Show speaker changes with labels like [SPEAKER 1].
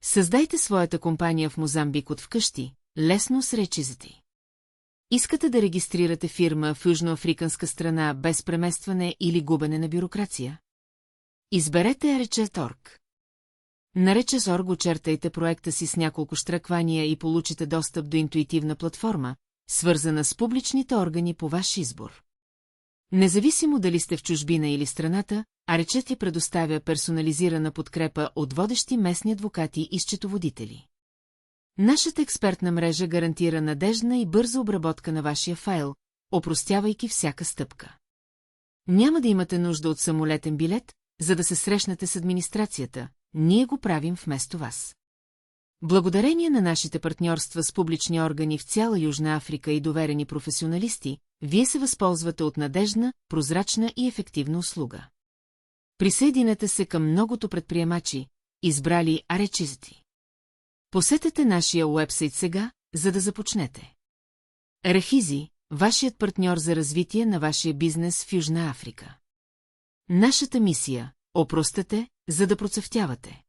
[SPEAKER 1] Създайте своята компания в Мозамбик от вкъщи, лесно с речизите. Искате да регистрирате фирма в южноафриканска страна без преместване или губене на бюрокрация? Изберете Rechez.org. На Rechez.org очертайте проекта си с няколко щраквания и получите достъп до интуитивна платформа, свързана с публичните органи по ваш избор. Независимо дали сте в чужбина или страната, Rechez ти предоставя персонализирана подкрепа от водещи местни адвокати и счетоводители. Нашата експертна мрежа гарантира надеждна и бърза обработка на вашия файл, опростявайки всяка стъпка. Няма да имате нужда от самолетен билет, за да се срещнете с администрацията, ние го правим вместо вас. Благодарение на нашите партньорства с публични органи в цяла Южна Африка и доверени професионалисти, вие се възползвате от надеждна, прозрачна и ефективна услуга. Присъединете се към многото предприемачи, избрали Rechez. Посетете нашия уебсайт сега, за да започнете. Rechez, вашият партньор за развитие на вашия бизнес в Южна Африка. Нашата мисия – опростете, за да процъфтявате.